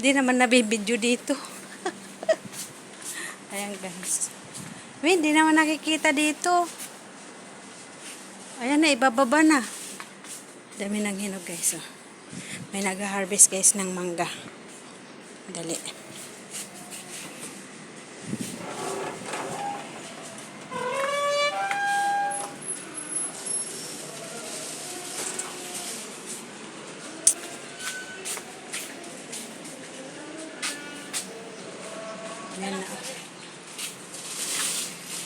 Di naman nabibidyo dito. Ayan guys. Hindi naman nakikita dito. Ayan na, ibababa na. Dami ng hinog guys. Oh. May nag-harvest guys ng mangga. Dali. Ayan na.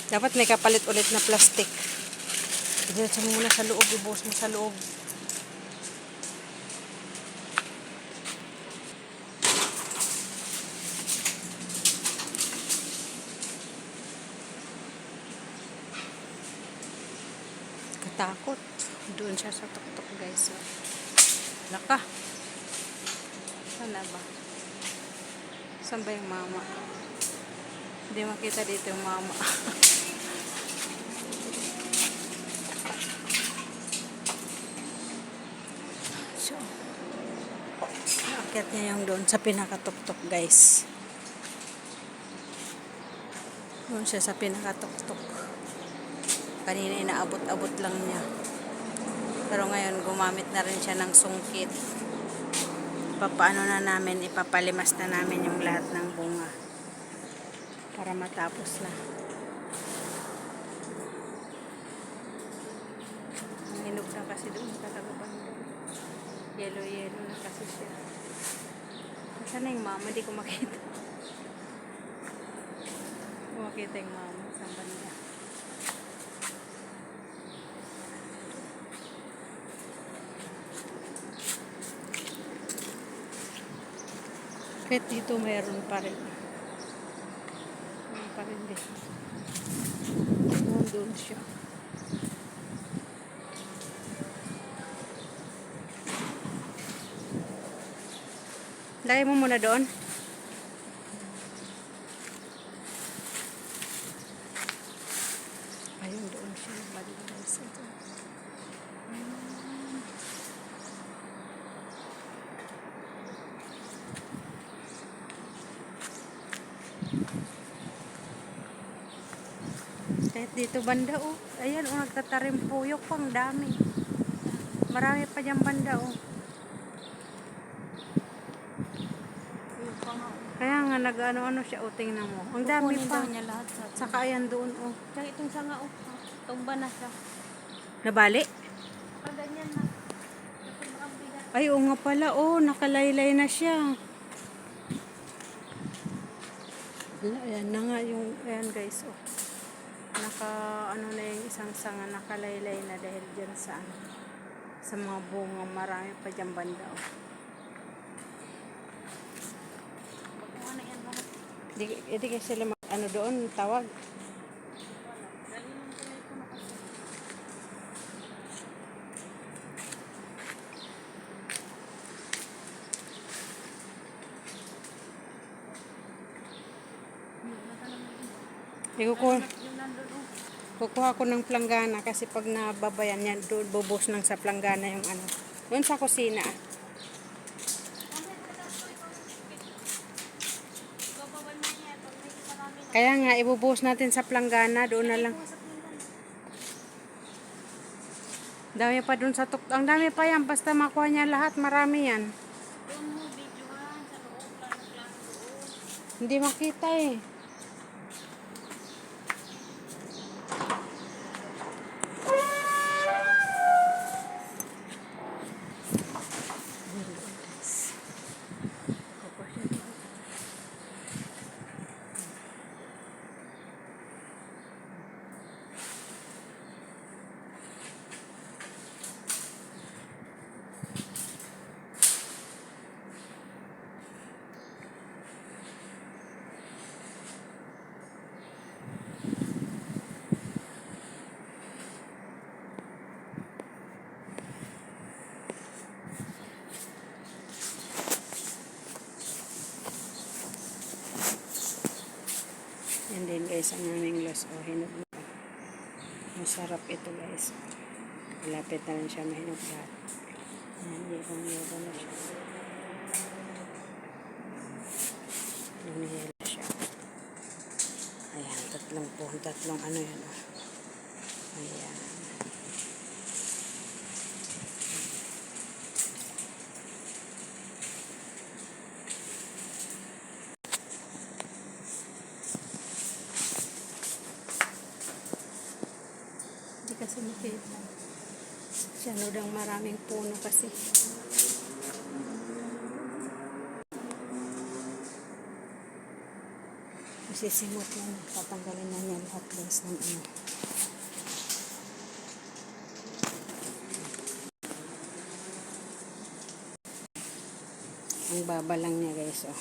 Dapat may kapalit ulit na plastic. Diretso mo muna sa loob. Ibuhos mo sa loob. Katakot. Doon siya sa tuktok guys. Laka. Sana ba? Saan ba yung mama? Hindi makita dito yung mama. So, nakakit niya yung doon sa pinakatuktok guys. Doon siya sa pinakatuktok. Kanina inaabot-abot lang niya. Pero ngayon gumamit na rin siya ng sungkit. Papaano na namin, ipapalimas na namin yung lahat ng bunga. Para matapos na. Ang hinog na kasi doon talaga banda. Yellow na kasi siya. Saan na yung mama? Hindi ko makita. Hindi ko makita yung mama sa banda. Kahit dito mayroon pa rin. Mayroon pa rin din. Doon siya. Lagay mo muna doon. Ayun, doon siya. Balikan sa ito. Kahit dito banda oh. Ayan oh, nagtatarim puyok pang dami. Marami pa dyan banda oh. Kaya nga nag-ano-ano siya oh, tingnan mo. Ang dami pa. Niya lahat Saka ayan doon oh. Kaya itong sanga oh. Tumba na siya. Nabali? Pag ganyan na. Ay oo nga pala oh, nakalaylay na siya. Ayan na nga yung, ayan guys oh. Ano na yung isang sanga, nakalaylay na dahil dyan sa mga bunga, marami pa dyan banda oh. Hindi kasi sila ano doon tawag. Kukuha ko ng planggana kasi pag nababayan yan, doon bubos nang sa planggana yung ano. Doon sa kusina. Kaya nga, ibubuhos natin sa planggana, doon na lang. Dami pa doon sa tuktok. Ang dami pa yan, basta makuha niya lahat, marami yan. Hindi makita eh. And then guys, ang aming los o hinog na. Masarap ito guys. Malapit na rin siya mahinog lahat. Ayan, yero na siya. tatlong ano yan. Oh. Ayan. Hindi kasi makita. Sanudang maraming puno kasi. Masisimot yan. Tatanggalin na niya lahat guys ng ano. Ang baba lang niya guys. Oh.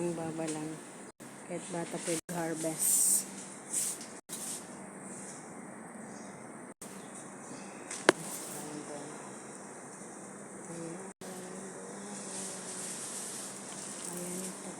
Ang baba lang. Kahit bata pwede harvest. Ayan ito.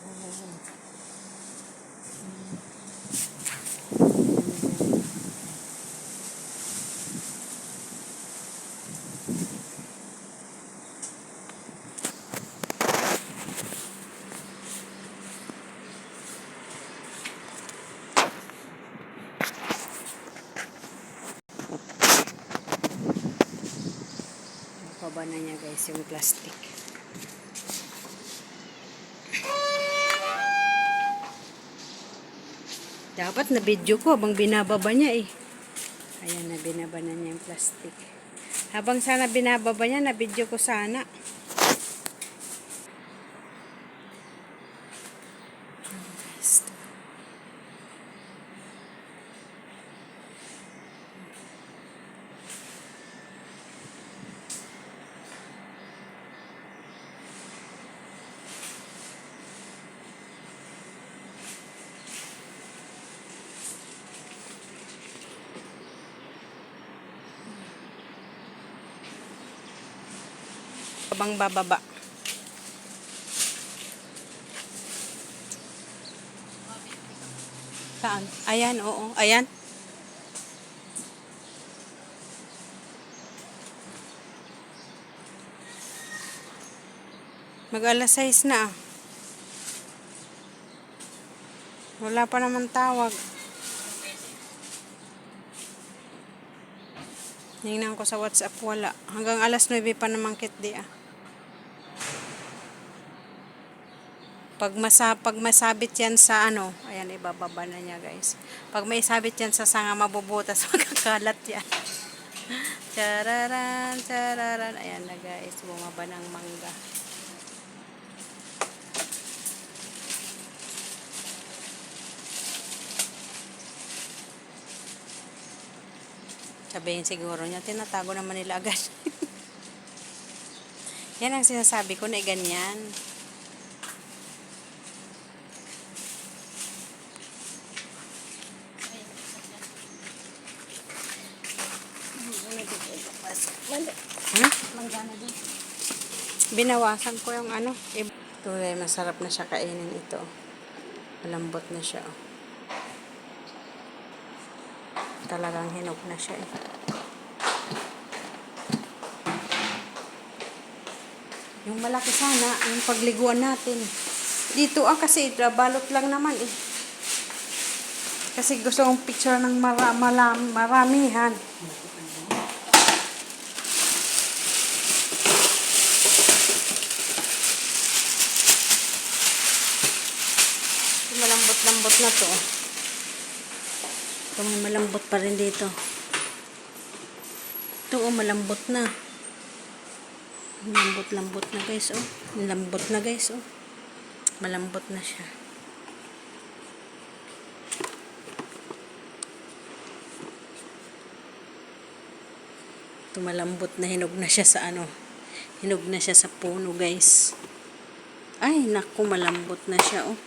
Baba na niya guys yung plastic. Dapat na video ko habang binababa niya eh. Ayan na binaba na niya yung plastic. Habang sana binababa niya na video ko sana. Habang bababa. Saan? Ayan, oo. Ayan. Mag-alas 6 na ah. Wala pa naman tawag. Tingnan ko sa WhatsApp, wala. Hanggang alas 9 pa naman kit di ah. Pag masabit yan sa ano, ayan, ibababa na niya guys. Pag may sabit yan sa sanga, mabubutas, magkakalat yan. Chararan, chararan. Ayan na guys, bumaba ng mangga. Sabihin siguro niya, tinatago naman nila agad. Yan ang sinasabi ko na ganyan. Manggana din. Binawasan ko yung ano. Ito ay masarap na siya kainin ito. Malambot na siya. Oh. Talagang hinog na siya eh. Yung malaki sana, yung pagliguan natin. Dito ah, kasi balot lang naman eh. Kasi gusto kong picture ng maramihan. Malambot-lambot na to. Ito malambot pa rin dito. Ito malambot na. Malambot-lambot na guys oh. Malambot na guys oh. Malambot na siya. Ito malambot na, hinog na siya sa ano. Hinog na siya sa puno guys. Ay naku, malambot na siya oh.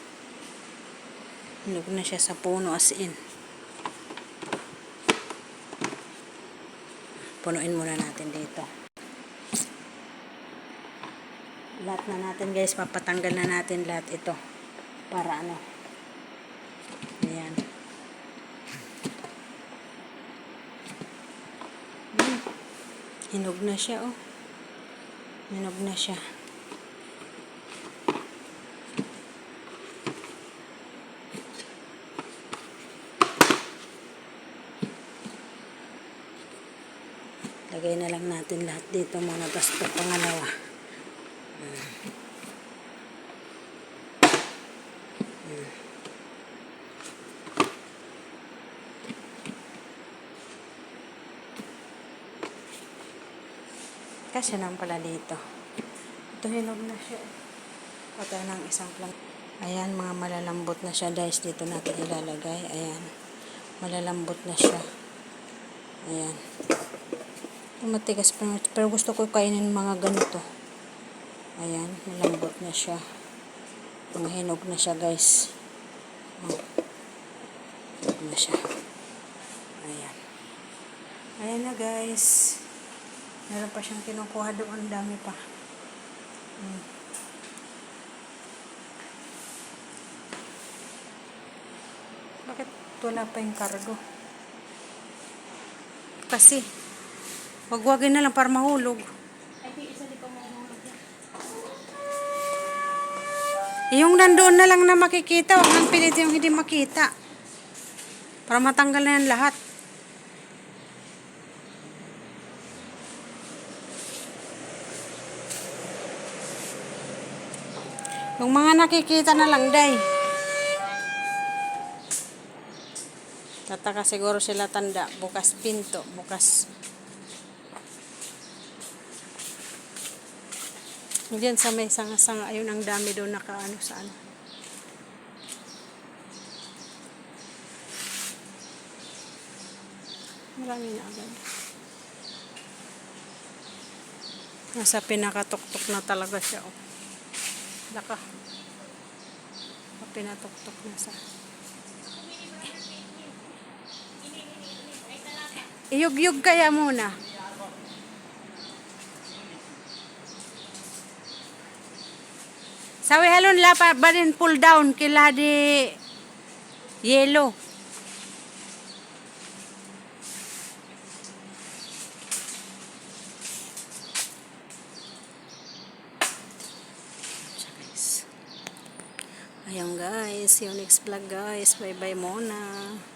Hinog na siya sa puno as in. Punuin muna natin dito. Lahat na natin guys, papatanggal na natin lahat ito. Para ano. Ayan. Hinog na siya oh. Hinog na siya. Lagay na lang natin lahat dito muna. Tapos ito pangalawa. Kasi naman pala dito. Ito hinog na siya. Patay ng isang plant. Ayan, mga malalambot na siya guys. Dito natin ilalagay. Ayan. Malalambot na siya. Ayan. Matigas pa. Pero gusto ko kainin mga ganito. Ayan. Malambot na siya. Mga hinog na siya guys. Oh. Hinog na siya. Ayan. Ayan na guys. Meron pa siyang kinukuha doon. Ang dami pa. Bakit wala pa yung kargo? Kasi, wagwagin na lang para mahulog. Ay, di isa di pa mahulog yan. Yung nandoon na lang na makikita. Huwag nang pilit yung hindi makita. Para matanggal na yan lahat. Yung mga nakikita na lang, day. Tataka siguro sila tanda. Bukas pinto. Bukas. Diyan sa may sanga-sanga. Ayun, ang dami doon nakaano sa ano. Marami na agad. Nasa pinakatuktok na talaga siya. Oh. Laka. Pinatuktok na sa. Iyug-yug kaya muna. Sawi halon la pa barin pull down kila di yellow. Ayun guys, yung next vlog guys. Bye bye muna.